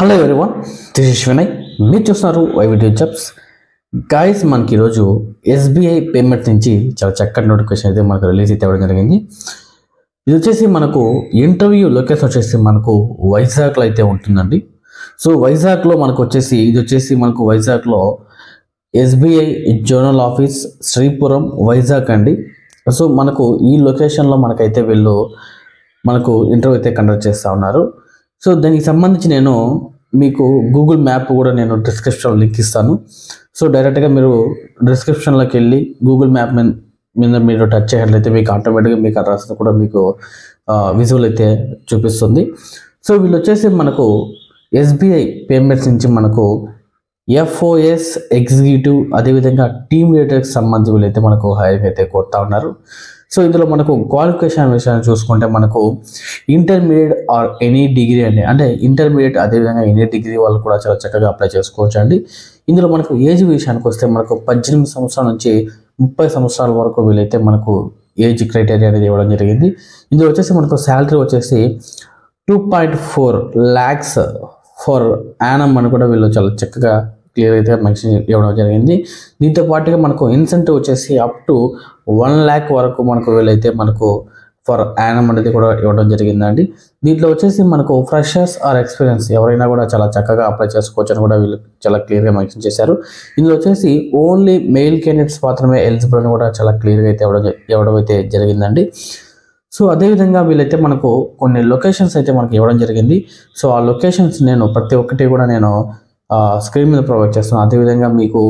Hello everyone, this is Vinay. మీరు చూస్తున్నారు వైవిడియో jobs. Guys, మనకి ఈరోజు ఎస్బీఐ పేమెంట్ నుంచి చాలా చక్కటి నోటిఫికేషన్ అయితే మనకు రిలీజ్ అయితే అవ్వడం జరిగింది. ఇది వచ్చేసి మనకు ఇంటర్వ్యూ లొకేషన్ వచ్చేసి మనకు వైజాగ్లో అయితే ఉంటుందండి. సో వైజాగ్లో మనకు వచ్చేసి ఇది వచ్చేసి మనకు వైజాగ్లో SBI zonal office Sripuram Vizag అండి. సో మనకు ఈ లొకేషన్లో మనకైతే వీళ్ళు మనకు ఇంటర్వ్యూ అయితే కండక్ట్ చేస్తూ ఉన్నారు. సో దానికి సంబంధించి నేను మీకు గూగుల్ మ్యాప్ కూడా నేను డిస్క్రిప్షన్లో లింక్ ఇస్తాను. సో డైరెక్ట్గా మీరు డిస్క్రిప్షన్లోకి వెళ్ళి గూగుల్ మ్యాప్ మీద మీరు టచ్ చేసినట్లయితే మీకు ఆటోమేటిక్గా మీకు అడ్రస్ కూడా మీకు విజువల్ అయితే చూపిస్తుంది. సో వీళ్ళు వచ్చేసి మనకు ఎస్బీఐ పేమెంట్స్ నుంచి మనకు ఎఫ్ఓఎస్ ఎగ్జిక్యూటివ్ అదేవిధంగా టీమ్ లీడర్కి సంబంధించి వీళ్ళైతే మనకు హైరింగ్ అయితే కొడతా ఉన్నారు. సో ఇందులో మనకు క్వాలిఫికేషన్ విషయాన్ని చూసుకుంటే మనకు ఇంటర్మీడియట్ ఆర్ ఎనీ డిగ్రీ అండి, అంటే ఇంటర్మీడియట్ అదేవిధంగా ఎనీ డిగ్రీ వాళ్ళు కూడా చాలా చక్కగా అప్లై చేసుకోవచ్చు అండి. ఇందులో మనకు ఏజ్ విషయానికి వస్తే మనకు 18 సంవత్సరాల నుంచి 30 సంవత్సరాల వరకు వీళ్ళైతే మనకు ఏజ్ క్రైటీరియా అనేది ఇవ్వడం జరిగింది. ఇందులో వచ్చేసి మనకు శాలరీ వచ్చేసి 2.4 lakhs ఫర్ యానం అని కూడా వీళ్ళు చాలా చక్కగా క్లియర్ అయితే మెన్షన్ ఇవ్వడం జరిగింది. దీంతో పాటుగా మనకు ఇన్సెంటివ్ వచ్చేసి అప్ టు 1 lakh వరకు మనకు వీళ్ళైతే మనకు ఫర్ యానం అనేది కూడా ఇవ్వడం జరిగిందండి. దీంట్లో వచ్చేసి మనకు ఫ్రెషర్స్ ఆర్ ఎక్స్పీరియన్స్ ఎవరైనా కూడా చాలా చక్కగా అప్లై చేసుకోవచ్చు అని కూడా వీళ్ళు చాలా క్లియర్గా మెన్షన్ చేశారు. ఇందులో వచ్చేసి ఓన్లీ మెయిల్ క్యాండిడేట్స్ మాత్రమే ఎలిజిబుల్ అని కూడా చాలా క్లియర్గా అయితే ఇవ్వడం అయితే జరిగిందండి. సో అదేవిధంగా వీళ్ళైతే మనకు కొన్ని లొకేషన్స్ అయితే మనకి ఇవ్వడం జరిగింది. సో ఆ లొకేషన్స్ నేను ప్రతి ఒక్కటి కూడా నేను స్క్రీన్ మీద ప్రొవైడ్ చేస్తాను, అదేవిధంగా మీకు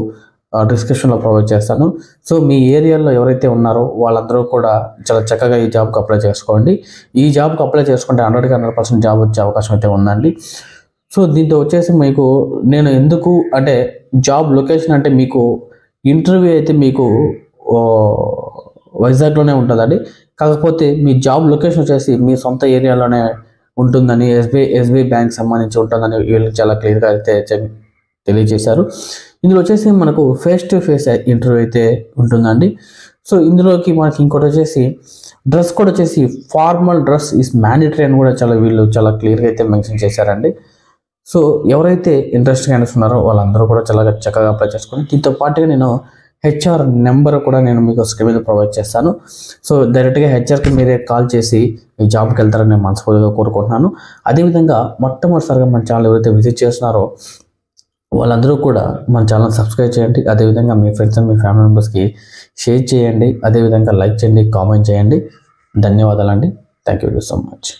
డిస్క్రిప్షన్లో ప్రొవైడ్ చేస్తాను. సో మీ ఏరియాలో ఎవరైతే ఉన్నారో వాళ్ళందరూ కూడా చాలా చక్కగా ఈ జాబ్కి అప్లై చేసుకోండి. ఈ జాబ్కి అప్లై చేసుకుంటే 100% జాబ్ వచ్చే అవకాశం అయితే ఉందండి. సో దీంతో వచ్చేసి మీకు నేను ఎందుకు అంటే జాబ్ లొకేషన్ అంటే మీకు ఇంటర్వ్యూ అయితే మీకు వైజాగ్లోనే ఉంటుందండి. కాకపోతే మీ జాబ్ లొకేషన్ వచ్చేసి మీ సొంత ఏరియాలోనే ఉంటుందని ఎస్బీఐ బ్యాంక్ సంబంధించి ఉంటుందని వీళ్ళు చాలా క్లియర్గా అయితే తెలియజేశారు. ఇందులో వచ్చేసి మనకు ఫేస్ టు ఫేస్ ఇంటర్వ్యూ అయితే ఉంటుందండి. సో ఇందులోకి మనకి ఇంకోటి వచ్చేసి డ్రెస్ కోడ్ వచ్చేసి ఫార్మల్ డ్రెస్ ఈజ్ మ్యాండేటరీ అని కూడా వీళ్ళు చాలా క్లియర్గా అయితే మెన్షన్ చేశారండి. సో ఎవరైతే ఇంట్రెస్ట్గా ఉన్నారో వాళ్ళందరూ కూడా చాలా చక్కగా అప్లై చేసుకొని దీంతో పాటుగా నేను హెచ్ఆర్ నెంబర్ కూడా నేను మీకు స్క్రీన్ మీద ప్రొవైడ్ చేస్తాను. సో డైరెక్ట్గా హెచ్ఆర్కి మీరే కాల్ చేసి ఈ జాబ్కి వెళ్తారని నేను మనస్ఫూర్తిగా కోరుకుంటున్నాను. అదేవిధంగా మొట్టమొదటిసారిగా మన ఛానల్ ఎవరైతే విజిట్ చేస్తున్నారో వాళ్ళందరూ కూడా మన ఛానల్ సబ్స్క్రైబ్ చేయండి. అదేవిధంగా మీ ఫ్రెండ్స్ అండ్ మీ ఫ్యామిలీ మెంబర్స్కి షేర్ చేయండి. అదేవిధంగా లైక్ చేయండి, కామెంట్ చేయండి. ధన్యవాదాలండి. Thank you so much.